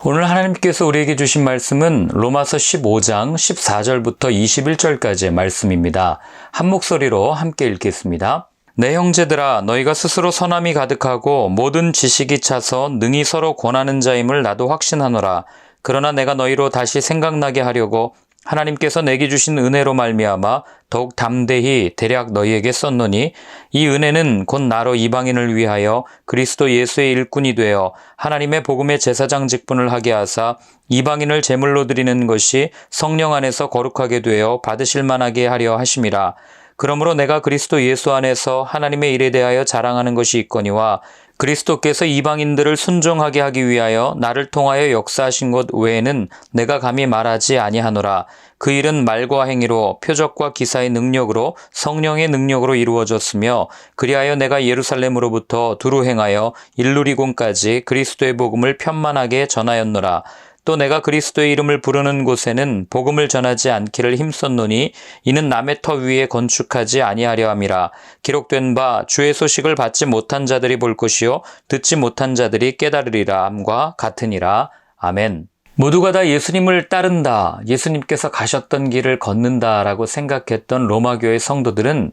오늘 하나님께서 우리에게 주신 말씀은 로마서 15장 14절부터 21절까지의 말씀입니다. 한 목소리로 함께 읽겠습니다. 내 형제들아, 너희가 스스로 선함이 가득하고 모든 지식이 차서 능히 서로 권하는 자임을 나도 확신하노라. 그러나 내가 너희로 다시 생각나게 하려고 하나님께서 내게 주신 은혜로 말미암아 더욱 담대히 대략 너희에게 썼노니, 이 은혜는 곧 나로 이방인을 위하여 그리스도 예수의 일꾼이 되어 하나님의 복음의 제사장 직분을 하게 하사 이방인을 제물로 드리는 것이 성령 안에서 거룩하게 되어 받으실 만하게 하려 하심이라. 그러므로 내가 그리스도 예수 안에서 하나님의 일에 대하여 자랑하는 것이 있거니와, 그리스도께서 이방인들을 순종하게 하기 위하여 나를 통하여 역사하신 것 외에는 내가 감히 말하지 아니하노라. 그 일은 말과 행위로, 표적과 기사의 능력으로, 성령의 능력으로 이루어졌으며, 그리하여 내가 예루살렘으로부터 두루 행하여 일루리곤까지 그리스도의 복음을 편만하게 전하였노라. 또 내가 그리스도의 이름을 부르는 곳에는 복음을 전하지 않기를 힘썼노니, 이는 남의 터 위에 건축하지 아니하려 함이라. 기록된 바 주의 소식을 받지 못한 자들이 볼 것이요 듣지 못한 자들이 깨달으리라 함과 같으니라. 아멘. 모두가 다 예수님을 따른다, 예수님께서 가셨던 길을 걷는다라고 생각했던 로마교회 성도들은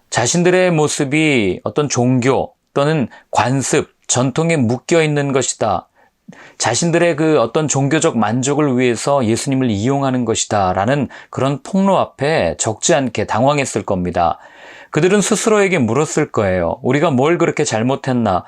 자신들의 모습이 어떤 종교 또는 관습, 전통에 묶여 있는 것이다, 자신들의 그 어떤 종교적 만족을 위해서 예수님을 이용하는 것이다 라는 그런 폭로 앞에 적지 않게 당황했을 겁니다. 그들은 스스로에게 물었을 거예요. 우리가 뭘 그렇게 잘못했나?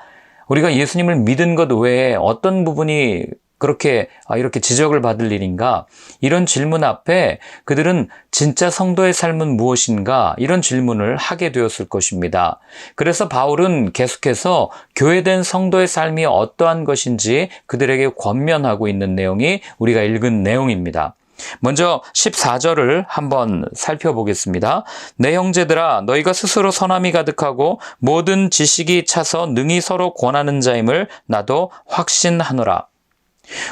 우리가 예수님을 믿은 것 외에 어떤 부분이 그렇게 이렇게 지적을 받을 일인가? 이런 질문 앞에 그들은 진짜 성도의 삶은 무엇인가? 이런 질문을 하게 되었을 것입니다. 그래서 바울은 계속해서 교회된 성도의 삶이 어떠한 것인지 그들에게 권면하고 있는 내용이 우리가 읽은 내용입니다. 먼저 14절을 한번 살펴보겠습니다. 내 형제들아, 너희가 스스로 선함이 가득하고 모든 지식이 차서 능히 서로 권하는 자임을 나도 확신하노라.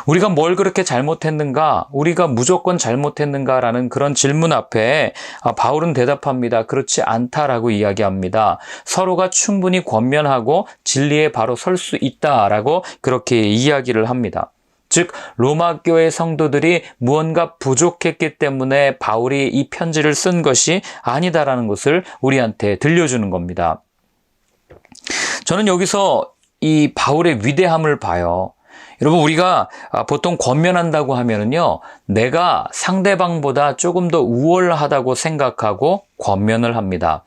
우리가 뭘 그렇게 잘못했는가? 우리가 무조건 잘못했는가라는 그런 질문 앞에 바울은 대답합니다. 그렇지 않다라고 이야기합니다. 서로가 충분히 권면하고 진리에 바로 설 수 있다라고 그렇게 이야기를 합니다. 즉, 로마 교회 성도들이 무언가 부족했기 때문에 바울이 이 편지를 쓴 것이 아니다라는 것을 우리한테 들려주는 겁니다. 저는 여기서 이 바울의 위대함을 봐요. 여러분, 우리가 보통 권면한다고 하면은요, 내가 상대방보다 조금 더 우월하다고 생각하고 권면을 합니다.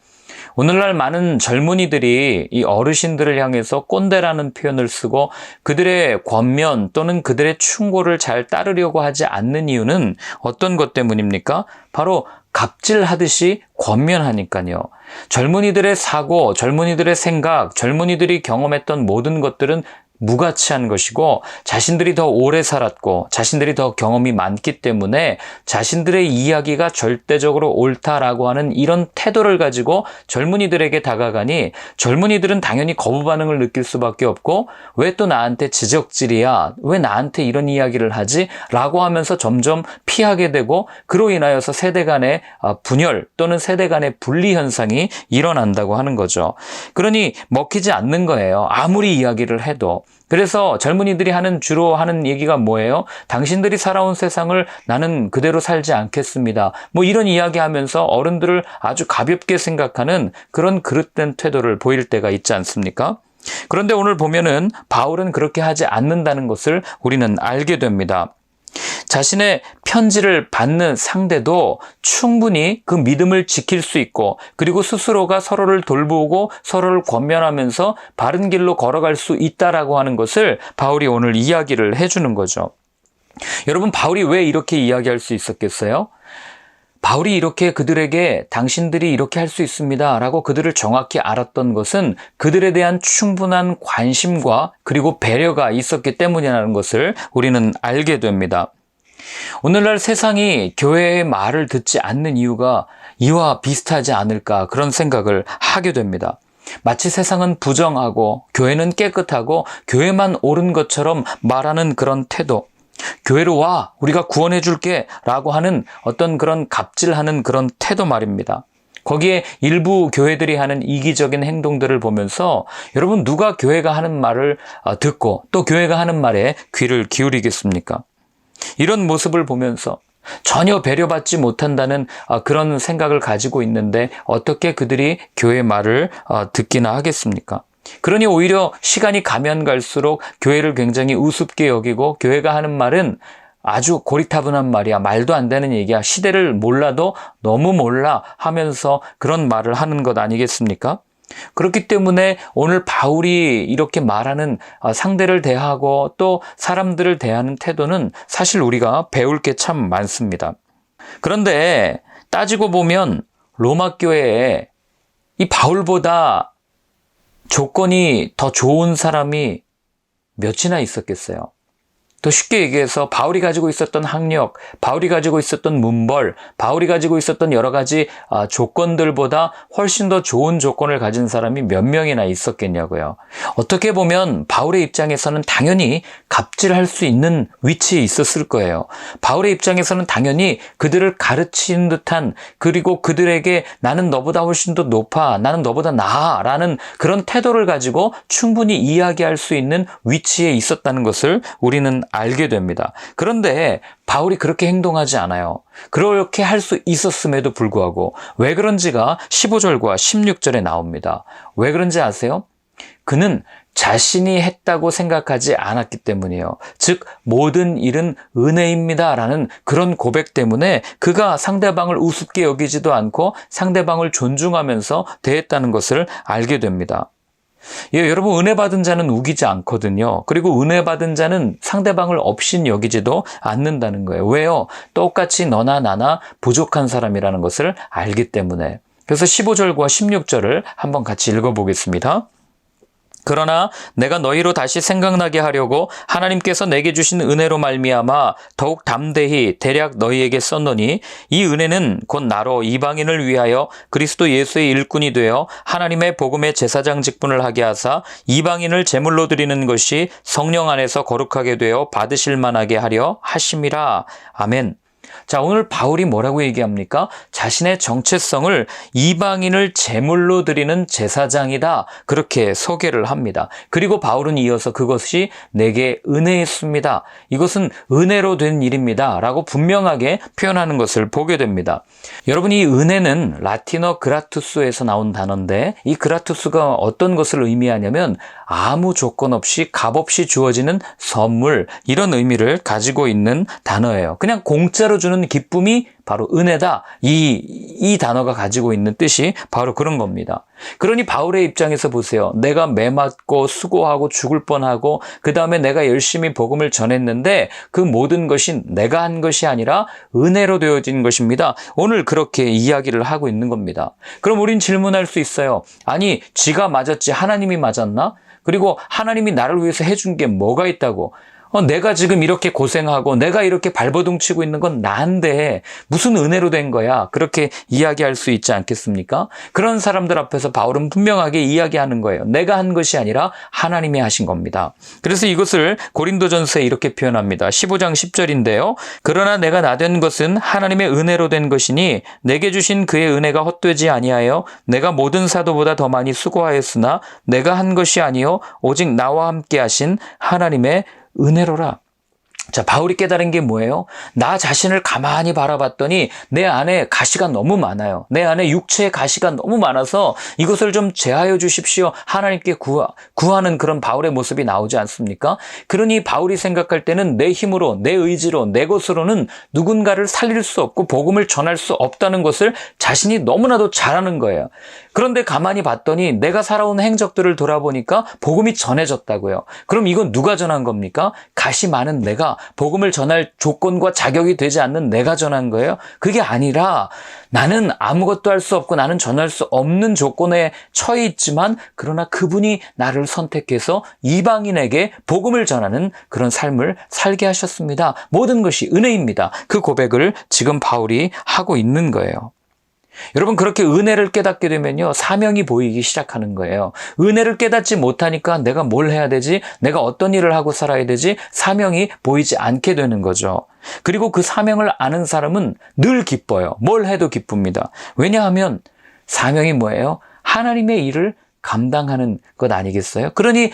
오늘날 많은 젊은이들이 이 어르신들을 향해서 꼰대라는 표현을 쓰고 그들의 권면 또는 그들의 충고를 잘 따르려고 하지 않는 이유는 어떤 것 때문입니까? 바로 갑질하듯이 권면하니까요. 젊은이들의 사고, 젊은이들의 생각, 젊은이들이 경험했던 모든 것들은 무가치한 것이고, 자신들이 더 오래 살았고 자신들이 더 경험이 많기 때문에 자신들의 이야기가 절대적으로 옳다라고 하는 이런 태도를 가지고 젊은이들에게 다가가니, 젊은이들은 당연히 거부 반응을 느낄 수밖에 없고, 왜 또 나한테 지적질이야? 왜 나한테 이런 이야기를 하지? 라고 하면서 점점 피하게 되고, 그로 인하여서 세대 간의 분열 또는 세대 간의 분리 현상이 일어난다고 하는 거죠. 그러니 먹히지 않는 거예요. 아무리 이야기를 해도. 그래서 젊은이들이 주로 하는 얘기가 뭐예요? 당신들이 살아온 세상을 나는 그대로 살지 않겠습니다. 뭐 이런 이야기하면서 어른들을 아주 가볍게 생각하는 그런 그릇된 태도를 보일 때가 있지 않습니까? 그런데 오늘 보면은 바울은 그렇게 하지 않는다는 것을 우리는 알게 됩니다. 자신의 편지를 받는 상대도 충분히 그 믿음을 지킬 수 있고, 그리고 스스로가 서로를 돌보고 서로를 권면하면서 바른 길로 걸어갈 수 있다라고 하는 것을 바울이 오늘 이야기를 해주는 거죠. 여러분, 바울이 왜 이렇게 이야기할 수 있었겠어요? 바울이 이렇게 그들에게 당신들이 이렇게 할 수 있습니다 라고 그들을 정확히 알았던 것은 그들에 대한 충분한 관심과 그리고 배려가 있었기 때문이라는 것을 우리는 알게 됩니다. 오늘날 세상이 교회의 말을 듣지 않는 이유가 이와 비슷하지 않을까, 그런 생각을 하게 됩니다. 마치 세상은 부정하고 교회는 깨끗하고 교회만 옳은 것처럼 말하는 그런 태도, 교회로 와, 우리가 구원해 줄게 라고 하는 어떤 그런 갑질하는 그런 태도 말입니다. 거기에 일부 교회들이 하는 이기적인 행동들을 보면서 여러분 누가 교회가 하는 말을 듣고 또 교회가 하는 말에 귀를 기울이겠습니까? 이런 모습을 보면서 전혀 배려받지 못한다는 그런 생각을 가지고 있는데 어떻게 그들이 교회 말을 듣기나 하겠습니까? 그러니 오히려 시간이 가면 갈수록 교회를 굉장히 우습게 여기고 교회가 하는 말은 아주 고리타분한 말이야. 말도 안 되는 얘기야. 시대를 몰라도 너무 몰라 하면서 그런 말을 하는 것 아니겠습니까? 그렇기 때문에 오늘 바울이 이렇게 말하는 상대를 대하고 또 사람들을 대하는 태도는 사실 우리가 배울 게 참 많습니다. 그런데 따지고 보면 로마 교회에 이 바울보다 조건이 더 좋은 사람이 몇이나 있었겠어요. 더 쉽게 얘기해서 바울이 가지고 있었던 학력, 바울이 가지고 있었던 문벌, 바울이 가지고 있었던 여러 가지 조건들보다 훨씬 더 좋은 조건을 가진 사람이 몇 명이나 있었겠냐고요. 어떻게 보면 바울의 입장에서는 당연히 갑질할 수 있는 위치에 있었을 거예요. 바울의 입장에서는 당연히 그들을 가르치는 듯한, 그리고 그들에게 나는 너보다 훨씬 더 높아, 나는 너보다 나아 라는 그런 태도를 가지고 충분히 이야기할 수 있는 위치에 있었다는 것을 우리는 알게 됩니다. 그런데 바울이 그렇게 행동하지 않아요. 그렇게 할 수 있었음에도 불구하고 왜 그런지가 15절과 16절에 나옵니다. 왜 그런지 아세요? 그는 자신이 했다고 생각하지 않았기 때문이에요. 즉 모든 일은 은혜입니다 라는 그런 고백 때문에 그가 상대방을 우습게 여기지도 않고 상대방을 존중하면서 대했다는 것을 알게 됩니다. 예, 여러분 은혜 받은 자는 우기지 않거든요. 그리고 은혜 받은 자는 상대방을 업신 여기지도 않는다는 거예요. 왜요? 똑같이 너나 나나 부족한 사람이라는 것을 알기 때문에. 그래서 15절과 16절을 한번 같이 읽어보겠습니다. 그러나 내가 너희로 다시 생각나게 하려고 하나님께서 내게 주신 은혜로 말미암아 더욱 담대히 대략 너희에게 썼노니 이 은혜는 곧 나로 이방인을 위하여 그리스도 예수의 일꾼이 되어 하나님의 복음의 제사장 직분을 하게 하사 이방인을 제물로 드리는 것이 성령 안에서 거룩하게 되어 받으실 만하게 하려 하심이라. 아멘. 자, 오늘 바울이 뭐라고 얘기합니까? 자신의 정체성을 이방인을 제물로 드리는 제사장이다. 그렇게 소개를 합니다. 그리고 바울은 이어서 그것이 내게 은혜였습니다. 이것은 은혜로 된 일입니다. 라고 분명하게 표현하는 것을 보게 됩니다. 여러분, 이 은혜는 라틴어 그라투스에서 나온 단어인데 이 그라투스가 어떤 것을 의미하냐면 아무 조건 없이 값없이 주어지는 선물, 이런 의미를 가지고 있는 단어예요. 그냥 공짜로 주는 기쁨이 바로 은혜다. 이 단어가 가지고 있는 뜻이 바로 그런 겁니다. 그러니 바울의 입장에서 보세요. 내가 매맞고 수고하고 죽을 뻔하고 그 다음에 내가 열심히 복음을 전했는데 그 모든 것이 내가 한 것이 아니라 은혜로 되어진 것입니다. 오늘 그렇게 이야기를 하고 있는 겁니다. 그럼 우린 질문할 수 있어요. 아니, 쥐가 맞았지 하나님이 맞았나? 그리고 하나님이 나를 위해서 해준 게 뭐가 있다고? 내가 지금 이렇게 고생하고 내가 이렇게 발버둥 치고 있는 건 나인데 무슨 은혜로 된 거야? 그렇게 이야기할 수 있지 않겠습니까? 그런 사람들 앞에서 바울은 분명하게 이야기하는 거예요. 내가 한 것이 아니라 하나님이 하신 겁니다. 그래서 이것을 고린도전서에 이렇게 표현합니다. 15장 10절인데요. 그러나 내가 나된 것은 하나님의 은혜로 된 것이니 내게 주신 그의 은혜가 헛되지 아니하여 내가 모든 사도보다 더 많이 수고하였으나 내가 한 것이 아니요 오직 나와 함께 하신 하나님의 은혜로라. 자, 바울이 깨달은 게 뭐예요? 나 자신을 가만히 바라봤더니 내 안에 가시가 너무 많아요. 내 안에 육체의 가시가 너무 많아서 이것을 좀 제하여 주십시오. 하나님께 구하는 그런 바울의 모습이 나오지 않습니까? 그러니 바울이 생각할 때는 내 힘으로, 내 의지로, 내 것으로는 누군가를 살릴 수 없고 복음을 전할 수 없다는 것을 자신이 너무나도 잘 아는 거예요. 그런데 가만히 봤더니 내가 살아온 행적들을 돌아보니까 복음이 전해졌다고요. 그럼 이건 누가 전한 겁니까? 가시 많은 내가, 복음을 전할 조건과 자격이 되지 않는 내가 전한 거예요? 그게 아니라 나는 아무것도 할 수 없고 나는 전할 수 없는 조건에 처해 있지만 그러나 그분이 나를 선택해서 이방인에게 복음을 전하는 그런 삶을 살게 하셨습니다. 모든 것이 은혜입니다. 그 고백을 지금 바울이 하고 있는 거예요. 여러분, 그렇게 은혜를 깨닫게 되면요, 사명이 보이기 시작하는 거예요. 은혜를 깨닫지 못하니까 내가 뭘 해야 되지? 내가 어떤 일을 하고 살아야 되지? 사명이 보이지 않게 되는 거죠. 그리고 그 사명을 아는 사람은 늘 기뻐요. 뭘 해도 기쁩니다. 왜냐하면 사명이 뭐예요? 하나님의 일을 감당하는 것 아니겠어요? 그러니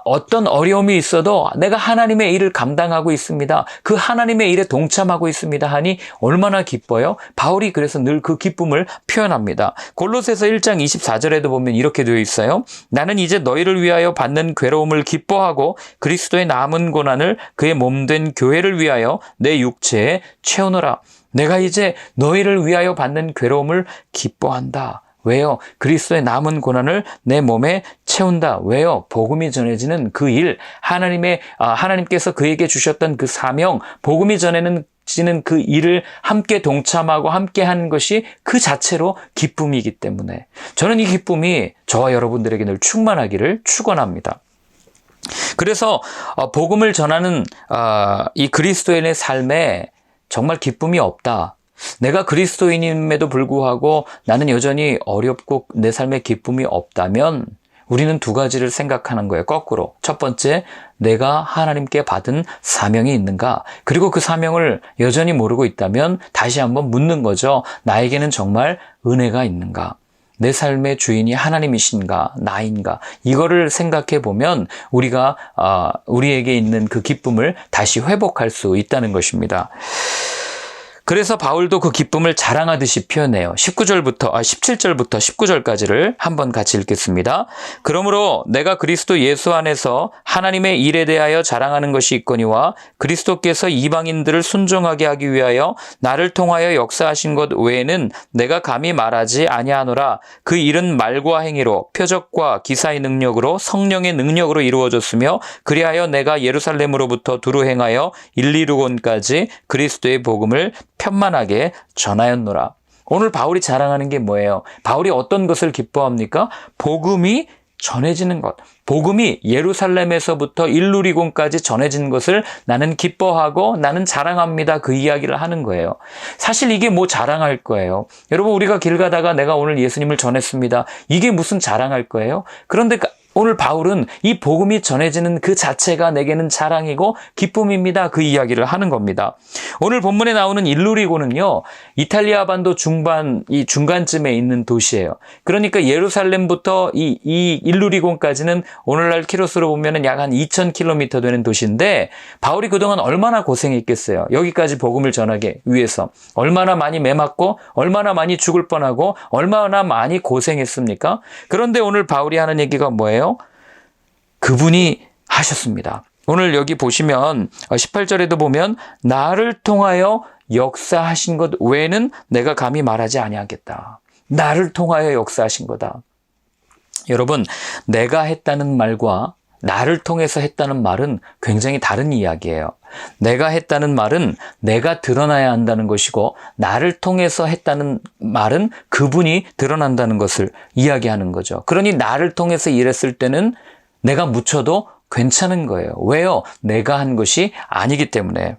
어떤 어려움이 있어도 내가 하나님의 일을 감당하고 있습니다. 그 하나님의 일에 동참하고 있습니다 하니 얼마나 기뻐요? 바울이 그래서 늘 그 기쁨을 표현합니다. 골로새서 1장 24절에도 보면 이렇게 되어 있어요. 나는 이제 너희를 위하여 받는 괴로움을 기뻐하고 그리스도의 남은 고난을 그의 몸된 교회를 위하여 내 육체에 채우노라. 내가 이제 너희를 위하여 받는 괴로움을 기뻐한다. 왜요? 그리스도의 남은 고난을 내 몸에 채운다. 왜요? 복음이 전해지는 그 일, 하나님께서 그에게 주셨던 그 사명, 복음이 전해지는 그 일을 함께 동참하고 함께 하는 것이 그 자체로 기쁨이기 때문에 저는 이 기쁨이 저와 여러분들에게 늘 충만하기를 축원합니다. 그래서 복음을 전하는 이 그리스도인의 삶에 정말 기쁨이 없다. 내가 그리스도인임에도 불구하고 나는 여전히 어렵고 내 삶에 기쁨이 없다면 우리는 두 가지를 생각하는 거예요. 거꾸로. 첫 번째, 내가 하나님께 받은 사명이 있는가? 그리고 그 사명을 여전히 모르고 있다면 다시 한번 묻는 거죠. 나에게는 정말 은혜가 있는가? 내 삶의 주인이 하나님이신가? 나인가? 이거를 생각해 보면 우리에게 있는 그 기쁨을 다시 회복할 수 있다는 것입니다. 그래서 바울도 그 기쁨을 자랑하듯이 표현해요. 17절부터 19절까지를 한번 같이 읽겠습니다. 그러므로 내가 그리스도 예수 안에서 하나님의 일에 대하여 자랑하는 것이 있거니와 그리스도께서 이방인들을 순종하게 하기 위하여 나를 통하여 역사하신 것 외에는 내가 감히 말하지 아니하노라. 그 일은 말과 행위로 표적과 기사의 능력으로 성령의 능력으로 이루어졌으며 그리하여 내가 예루살렘으로부터 두루 행하여 일리루곤까지 그리스도의 복음을 편만하게 전하였노라. 오늘 바울이 자랑하는 게 뭐예요? 바울이 어떤 것을 기뻐합니까? 복음이 전해지는 것. 복음이 예루살렘에서부터 일루리곤까지 전해진 것을 나는 기뻐하고 나는 자랑합니다. 그 이야기를 하는 거예요. 사실 이게 뭐 자랑할 거예요? 여러분, 우리가 길 가다가 내가 오늘 예수님을 전했습니다. 이게 무슨 자랑할 거예요? 그런데 오늘 바울은 이 복음이 전해지는 그 자체가 내게는 자랑이고 기쁨입니다. 그 이야기를 하는 겁니다. 오늘 본문에 나오는 일루리고는요, 이탈리아 반도 중간쯤에 있는 도시예요. 그러니까 예루살렘부터 이 일루리곤까지는 오늘날 키로수로 보면은 약 한 2,000km 되는 도시인데 바울이 그동안 얼마나 고생했겠어요. 여기까지 복음을 전하기 위해서. 얼마나 많이 매맞고 얼마나 많이 죽을 뻔하고 얼마나 많이 고생했습니까? 그런데 오늘 바울이 하는 얘기가 뭐예요? 그분이 하셨습니다. 오늘 여기 보시면 18절에도 보면 나를 통하여 역사하신 것 외에는 내가 감히 말하지 아니하겠다. 나를 통하여 역사하신 거다. 여러분, 내가 했다는 말과 나를 통해서 했다는 말은 굉장히 다른 이야기예요. 내가 했다는 말은 내가 드러나야 한다는 것이고 나를 통해서 했다는 말은 그분이 드러난다는 것을 이야기하는 거죠. 그러니 나를 통해서 일했을 때는 내가 묻혀도 괜찮은 거예요. 왜요? 내가 한 것이 아니기 때문에.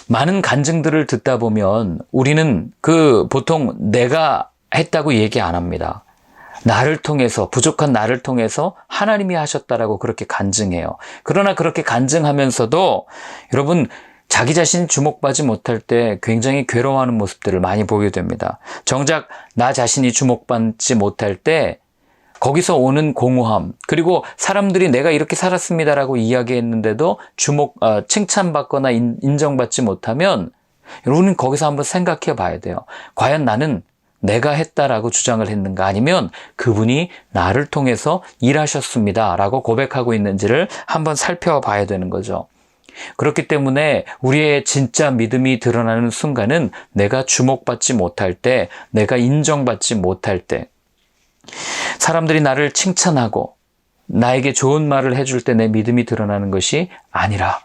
많은 간증들을 듣다 보면 우리는 보통 내가 했다고 얘기 안 합니다. 나를 통해서, 부족한 나를 통해서 하나님이 하셨다라고 그렇게 간증해요. 그러나 그렇게 간증하면서도 여러분, 자기 자신이 주목받지 못할 때 굉장히 괴로워하는 모습들을 많이 보게 됩니다. 정작 나 자신이 주목받지 못할 때 거기서 오는 공허함, 그리고 사람들이 내가 이렇게 살았습니다라고 이야기했는데도 칭찬받거나 인정받지 못하면 여러분은 거기서 한번 생각해 봐야 돼요. 과연 나는 내가 했다라고 주장을 했는가, 아니면 그분이 나를 통해서 일하셨습니다라고 고백하고 있는지를 한번 살펴봐야 되는 거죠. 그렇기 때문에 우리의 진짜 믿음이 드러나는 순간은 내가 주목받지 못할 때, 내가 인정받지 못할 때, 사람들이 나를 칭찬하고 나에게 좋은 말을 해줄 때 내 믿음이 드러나는 것이 아니라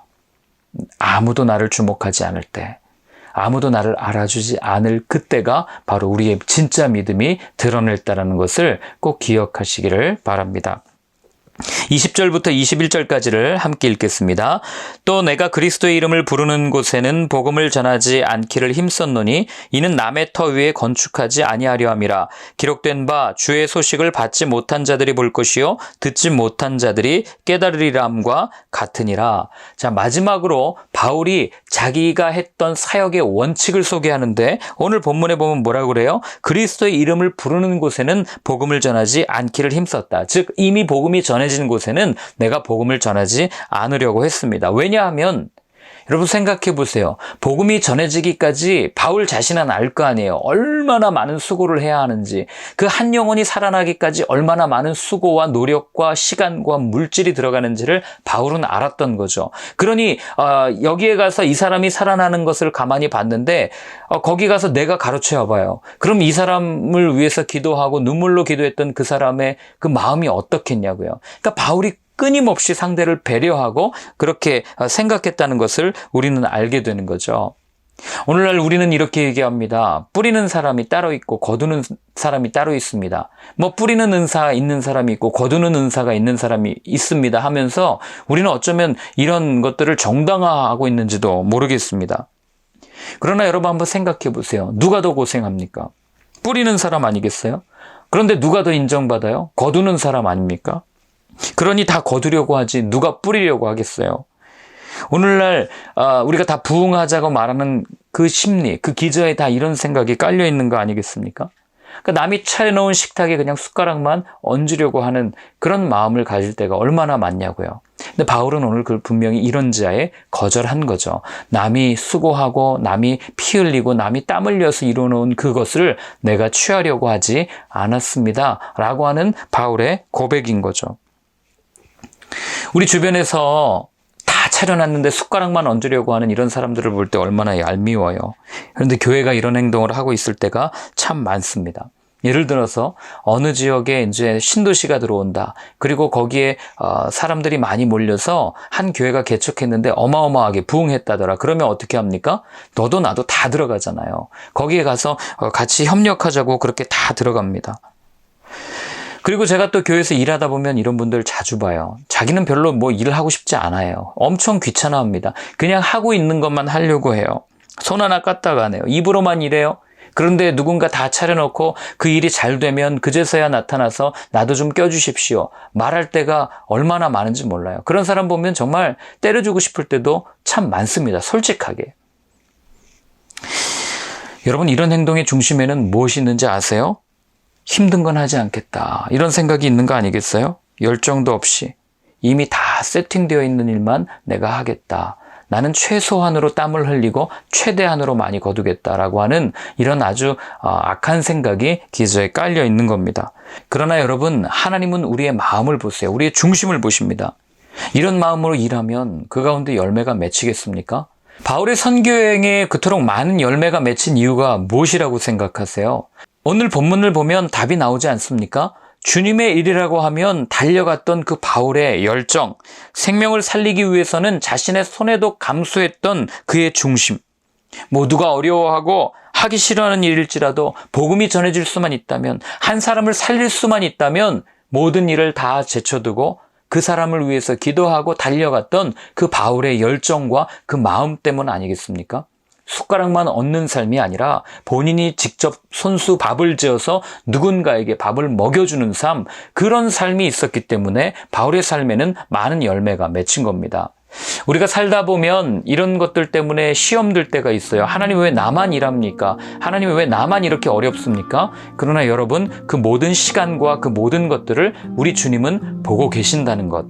아무도 나를 주목하지 않을 때, 아무도 나를 알아주지 않을 그때가 바로 우리의 진짜 믿음이 드러냈다는 것을 꼭 기억하시기를 바랍니다. 20절부터 21절까지를 함께 읽겠습니다. 또 내가 그리스도의 이름을 부르는 곳에는 복음을 전하지 않기를 힘썼노니 이는 남의 터 위에 건축하지 아니하려 함이라. 기록된 바 주의 소식을 받지 못한 자들이 볼 것이요 듣지 못한 자들이 깨달으리라 함과 같으니라. 자, 마지막으로 바울이 자기가 했던 사역의 원칙을 소개하는데 오늘 본문에 보면 뭐라고 그래요? 그리스도의 이름을 부르는 곳에는 복음을 전하지 않기를 힘썼다. 즉 이미 복음이 전해진 곳에는 내가 복음을 전하지 않으려고 했습니다. 왜냐하면 여러분 생각해 보세요. 복음이 전해지기까지 바울 자신은 알 거 아니에요. 얼마나 많은 수고를 해야 하는지, 그 한 영혼이 살아나기까지 얼마나 많은 수고와 노력과 시간과 물질이 들어가는지를 바울은 알았던 거죠. 그러니 여기에 가서 이 사람이 살아나는 것을 가만히 봤는데 거기 가서 내가 가르쳐 봐요. 그럼 이 사람을 위해서 기도하고 눈물로 기도했던 그 사람의 그 마음이 어떻겠냐고요. 그러니까 바울이 끊임없이 상대를 배려하고 그렇게 생각했다는 것을 우리는 알게 되는 거죠. 오늘날 우리는 이렇게 얘기합니다. 뿌리는 사람이 따로 있고 거두는 사람이 따로 있습니다. 뭐 뿌리는 은사가 있는 사람이 있고 거두는 은사가 있는 사람이 있습니다 하면서 우리는 어쩌면 이런 것들을 정당화하고 있는지도 모르겠습니다. 그러나 여러분 한번 생각해 보세요. 누가 더 고생합니까? 뿌리는 사람 아니겠어요? 그런데 누가 더 인정받아요? 거두는 사람 아닙니까? 그러니 다 거두려고 하지 누가 뿌리려고 하겠어요. 오늘날 우리가 다 부흥하자고 말하는 그 심리, 그 기저에 다 이런 생각이 깔려 있는 거 아니겠습니까? 그러니까 남이 차려놓은 식탁에 그냥 숟가락만 얹으려고 하는 그런 마음을 가질 때가 얼마나 많냐고요. 근데 바울은 오늘 분명히 이런 자에 거절한 거죠. 남이 수고하고 남이 피 흘리고 남이 땀 흘려서 이루어놓은 그것을 내가 취하려고 하지 않았습니다 라고 하는 바울의 고백인 거죠. 우리 주변에서 다 차려놨는데 숟가락만 얹으려고 하는 이런 사람들을 볼 때 얼마나 얄미워요. 그런데 교회가 이런 행동을 하고 있을 때가 참 많습니다. 예를 들어서 어느 지역에 이제 신도시가 들어온다. 그리고 거기에 사람들이 많이 몰려서 한 교회가 개척했는데 어마어마하게 부흥했다더라. 그러면 어떻게 합니까? 너도 나도 다 들어가잖아요. 거기에 가서 같이 협력하자고 그렇게 다 들어갑니다. 그리고 제가 또 교회에서 일하다 보면 이런 분들 자주 봐요. 자기는 별로 뭐 일을 하고 싶지 않아요. 엄청 귀찮아합니다. 그냥 하고 있는 것만 하려고 해요. 손 하나 까딱 안 해요. 입으로만 일해요. 그런데 누군가 다 차려놓고 그 일이 잘 되면 그제서야 나타나서 나도 좀 껴주십시오. 말할 때가 얼마나 많은지 몰라요. 그런 사람 보면 정말 때려주고 싶을 때도 참 많습니다. 솔직하게. 여러분 이런 행동의 중심에는 무엇이 있는지 아세요? 힘든 건 하지 않겠다. 이런 생각이 있는 거 아니겠어요? 열정도 없이 이미 다 세팅되어 있는 일만 내가 하겠다. 나는 최소한으로 땀을 흘리고 최대한으로 많이 거두겠다라고 하는 이런 아주 악한 생각이 기저에 깔려 있는 겁니다. 그러나 여러분 하나님은 우리의 마음을 보세요. 우리의 중심을 보십니다. 이런 마음으로 일하면 그 가운데 열매가 맺히겠습니까? 바울의 선교여행에 그토록 많은 열매가 맺힌 이유가 무엇이라고 생각하세요? 오늘 본문을 보면 답이 나오지 않습니까? 주님의 일이라고 하면 달려갔던 그 바울의 열정, 생명을 살리기 위해서는 자신의 손해도 감수했던 그의 중심, 모두가 어려워하고 하기 싫어하는 일일지라도 복음이 전해질 수만 있다면, 한 사람을 살릴 수만 있다면 모든 일을 다 제쳐두고 그 사람을 위해서 기도하고 달려갔던 그 바울의 열정과 그 마음 때문 아니겠습니까? 숟가락만 얹는 삶이 아니라 본인이 직접 손수 밥을 지어서 누군가에게 밥을 먹여주는 삶, 그런 삶이 있었기 때문에 바울의 삶에는 많은 열매가 맺힌 겁니다. 우리가 살다 보면 이런 것들 때문에 시험 들 때가 있어요. 하나님 왜 나만 일합니까? 하나님 왜 나만 이렇게 어렵습니까? 그러나 여러분 그 모든 시간과 그 모든 것들을 우리 주님은 보고 계신다는 것.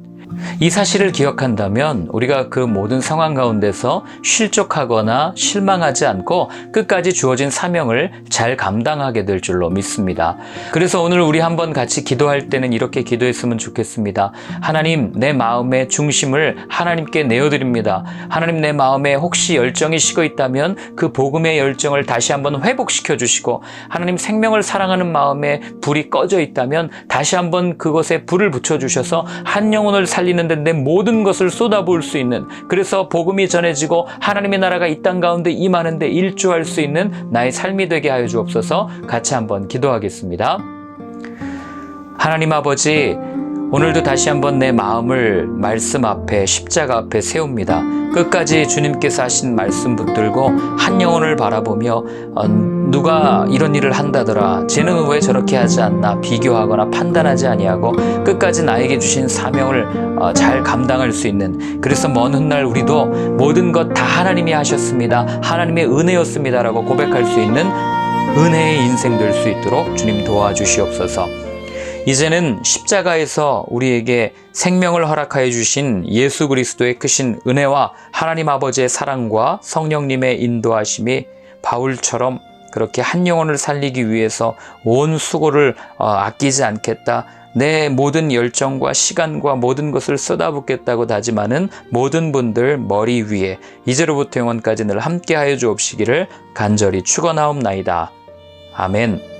이 사실을 기억한다면 우리가 그 모든 상황 가운데서 실족하거나 실망하지 않고 끝까지 주어진 사명을 잘 감당하게 될 줄로 믿습니다. 그래서 오늘 우리 한번 같이 기도할 때는 이렇게 기도했으면 좋겠습니다. 하나님, 내 마음의 중심을 하나님께 내어드립니다. 하나님, 내 마음에 혹시 열정이 식어 있다면 그 복음의 열정을 다시 한번 회복시켜 주시고, 하나님 생명을 사랑하는 마음에 불이 꺼져 있다면 다시 한번 그것에 불을 붙여주셔서 한 영혼을 살리는데 내 모든 것을 쏟아부을 수 있는, 그래서 복음이 전해지고 하나님의 나라가 이 땅 가운데 임하는데 일조할 수 있는 나의 삶이 되게 하여 주옵소서. 같이 한번 기도하겠습니다. 하나님 아버지, 오늘도 다시 한번 내 마음을 말씀 앞에, 십자가 앞에 세웁니다. 끝까지 주님께서 하신 말씀 붙들고 한 영혼을 바라보며 누가 이런 일을 한다더라, 쟤는 왜 저렇게 하지 않나 비교하거나 판단하지 아니하고 끝까지 나에게 주신 사명을 잘 감당할 수 있는, 그래서 먼 훗날 우리도 모든 것 다 하나님이 하셨습니다, 하나님의 은혜였습니다 라고 고백할 수 있는 은혜의 인생 될 수 있도록 주님 도와주시옵소서. 이제는 십자가에서 우리에게 생명을 허락하여 주신 예수 그리스도의 크신 은혜와 하나님 아버지의 사랑과 성령님의 인도하심이 바울처럼 그렇게 한 영혼을 살리기 위해서 온 수고를 아끼지 않겠다, 내 모든 열정과 시간과 모든 것을 쏟아붓겠다고 다짐하는 모든 분들 머리 위에 이제로부터 영원까지 늘 함께하여 주옵시기를 간절히 축원하옵나이다. 아멘.